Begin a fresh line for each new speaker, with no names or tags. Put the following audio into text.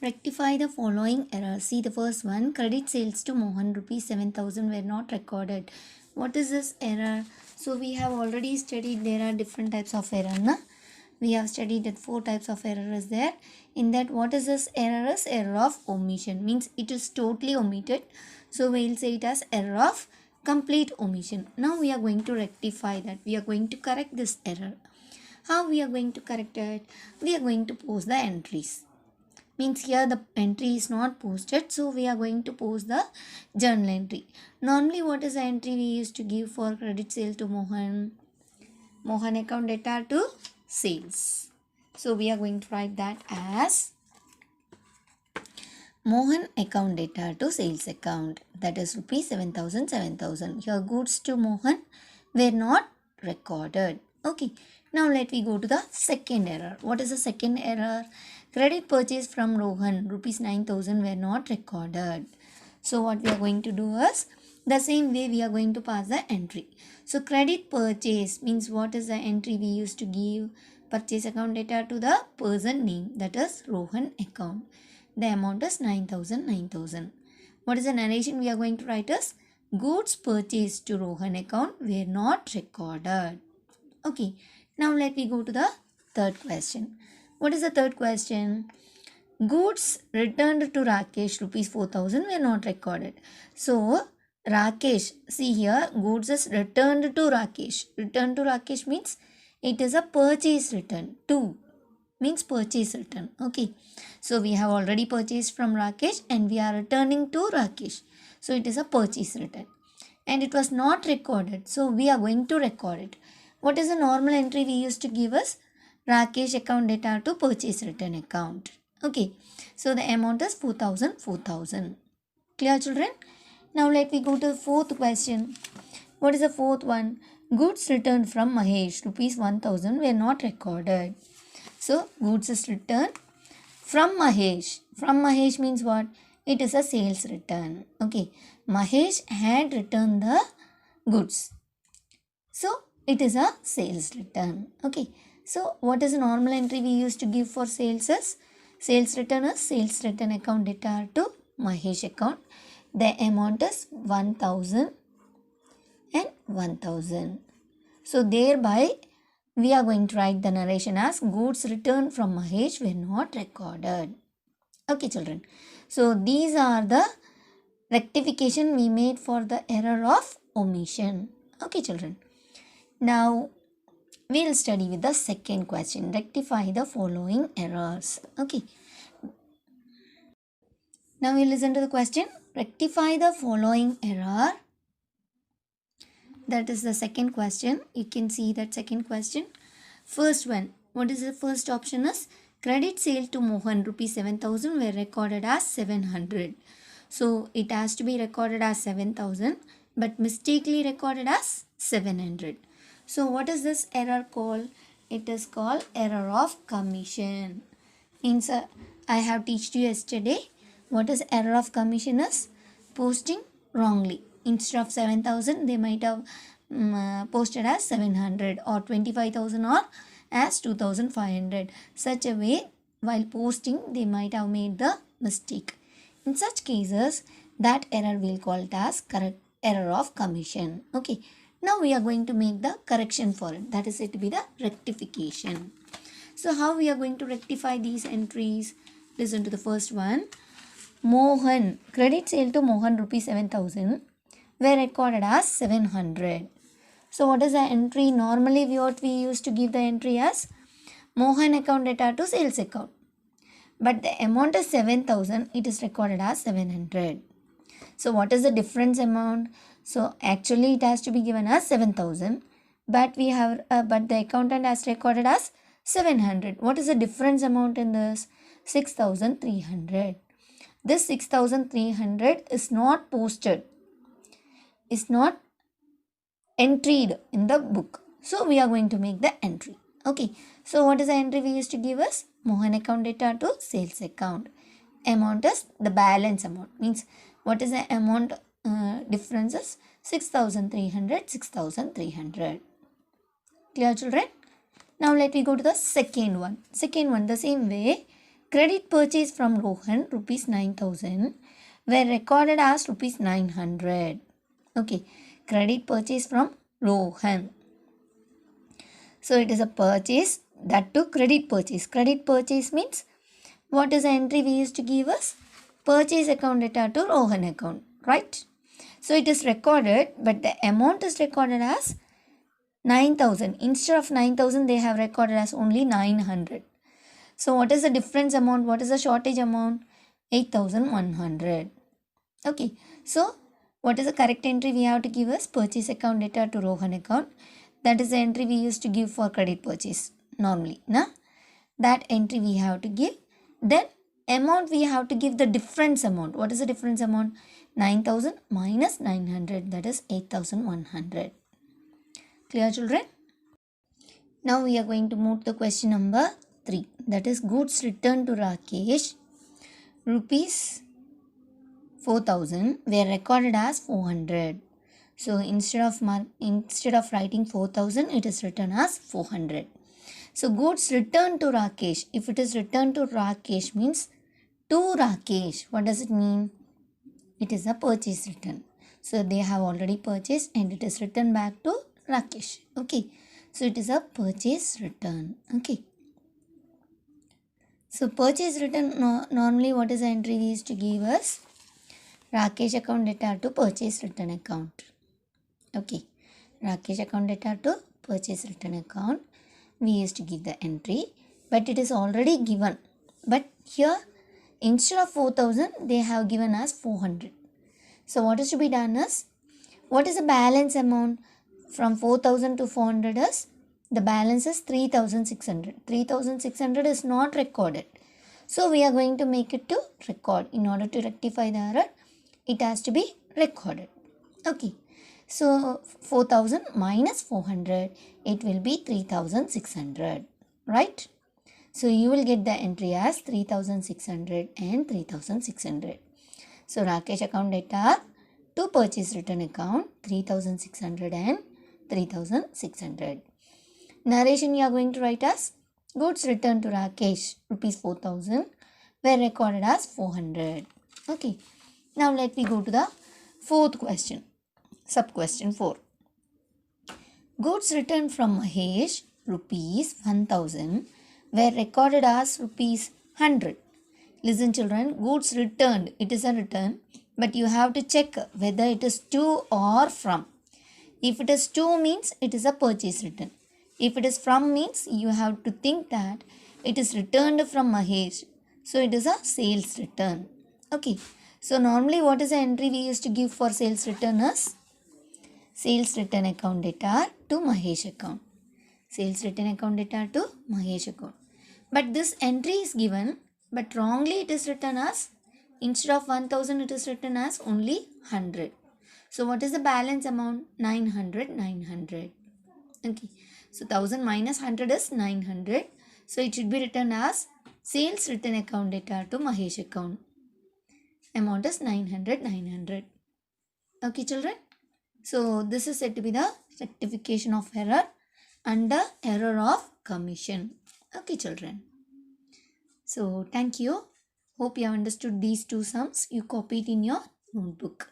Rectify the following errors. See the first one. Credit sales to Mohan rupees 7,000 were not recorded. What is this error? So we have already studied there are different types of error. Na? We have studied that 4 types of error is there. In that, what is this error? Is error of omission. Means it is totally omitted. So we will say it as error of complete omission. Now we are going to rectify that. We are going to correct this error. How we are going to correct it? We are going to post the entries. Means here the entry is not posted, so we are going to post the journal entry. Normally, what is the entry we used to give for credit sale to Mohan? Mohan account data to sales. So we are going to write that as Mohan account data to sales account, that is rupees 7,000. Here goods to Mohan were not recorded. Okay, now let me go to the second error. What is the second error? Credit purchase from Rohan rupees 9,000 were not recorded. So what we are going to do is the same way we are going to pass the entry. So credit purchase means what is the entry we used to give? Purchase account data to the person name, that is Rohan account. The amount is 9,000. What is the narration we are going to write as? Goods purchased to Rohan account were not recorded. Okay, now let me go to the third question. What is the third question? Goods returned to Rakesh rupees 4,000 were not recorded. So Rakesh, see here, goods is returned to Rakesh. Return to Rakesh means it is a purchase return. To means purchase return. Okay, so we have already purchased from Rakesh and we are returning to Rakesh. So it is a purchase return and it was not recorded. So we are going to record it. What is the normal entry we used to give us? Rakesh account data to purchase return account. Okay, so the amount is 4,000. Clear, children? Now let me go to the fourth question. What is the fourth one? Goods returned from Mahesh rupees 1,000 were not recorded. So goods is returned from Mahesh. From Mahesh means what? It is a sales return. Okay, Mahesh had returned the goods. So it is a sales return. Okay, so what is the normal entry we used to give for sales is? Sales return is sales return account data to Mahesh account. The amount is 1,000 and 1,000. So thereby we are going to write the narration as goods returned from Mahesh were not recorded. Okay, children. So these are the rectification we made for the error of omission. Okay, children. Now we will study with the second question. Rectify the following errors. Okay. Now we listen to the question. Rectify the following error. That is the second question. You can see that second question. First one. What is the first option is? Credit sale to Mohan rupees 7,000 were recorded as 700. So it has to be recorded as 7,000 but mistakenly recorded as 700. So what is this error called? It is called error of commission. Means I have taught you yesterday. What is error of commission is? Posting wrongly. Instead of 7,000 they might have posted as 700 or 25,000 or as 2,500. Such a way while posting they might have made the mistake. In such cases that error we'll call it as correct error of commission. Okay. Now we are going to make the correction for it. That is it to be the rectification. So how we are going to rectify these entries? Listen to the first one. Mohan, credit sale to Mohan rupees 7,000 were recorded as 700. So what is the entry? Normally what we used to give the entry as Mohan account data to sales account. But the amount is 7,000. It is recorded as 700. So what is the difference amount? So actually it has to be given as 7,000, but we have but the accountant has recorded as 700. What is the difference amount in this? 6,300. This 6,300 is not posted, is not entered in the book. So we are going to make the entry. Okay. So what is the entry we used to give us? Mohan account data to sales account. Amount is the balance amount. Means what is the amount difference is 6,300. Clear, children? Now let me go to the second one. Second one, the same way credit purchase from Rohan rupees 9,000 were recorded as rupees 900. Okay, credit purchase from Rohan. So it is a purchase, that to credit purchase. Credit purchase means what is the entry we used to give us? Purchase account data to Rohan account, right? So it is recorded, but the amount is recorded as 9,000. Instead of 9,000, they have recorded as only 900. So what is the difference amount? What is the shortage amount? 8,100. Okay. So what is the correct entry we have to give us? Purchase account data to Rohan account. That is the entry we used to give for credit purchase normally. Na? That entry we have to give. Then amount we have to give the difference amount. What is the difference amount? 9,000 minus 900, that is 8,100. Clear, children? Now we are going to move to question number 3. That is goods returned to Rakesh rupees 4,000 were recorded as 400. So instead of writing 4,000, it is written as 400. So goods returned to Rakesh. If it is returned to Rakesh means to Rakesh. What does it mean? It is a purchase return. So they have already purchased and it is returned back to Rakesh. Okay. So it is a purchase return. Okay. So purchase return, normally what is the entry we used to give us? Rakesh account data to purchase return account. Okay. Rakesh account data to purchase return account. We used to give the entry. But it is already given. But here instead of 4,000, they have given us 400. So what is to be done is, what is the balance amount from 4,000 to 400 is? The balance is 3,600. 3,600 is not recorded. So we are going to make it to record. In order to rectify the error, it has to be recorded. Okay. So 4,000 minus 400, it will be 3,600. Right? So you will get the entry as 3,600 and 3,600. So Rakesh account data to purchase return account 3,600 and 3,600. Narration you are going to write as goods returned to Rakesh rupees 4,000 were recorded as 400. Okay. Now let me go to the fourth question. Sub question 4. Goods returned from Mahesh rupees 1,000 were recorded as rupees 100. Listen children, goods returned, it is a return, but you have to check whether it is to or from. If it is to means it is a purchase return. If it is from means you have to think that it is returned from Mahesh. So it is a sales return. Okay. So normally what is the entry we used to give for sales return is? Sales return account data to Mahesh account. Sales return account data to Mahesh account. But this entry is given, but wrongly it is written as, instead of 1,000 it is written as only 100. So what is the balance amount? 900, 900. Okay. So 1,000 minus 100 is 900. So it should be written as sales return account data to Mahesh account. Amount is 900, 900. Okay children. So this is said to be the rectification of error under error of commission. Okay children. So thank you. Hope you have understood these two sums. You copy it in your notebook.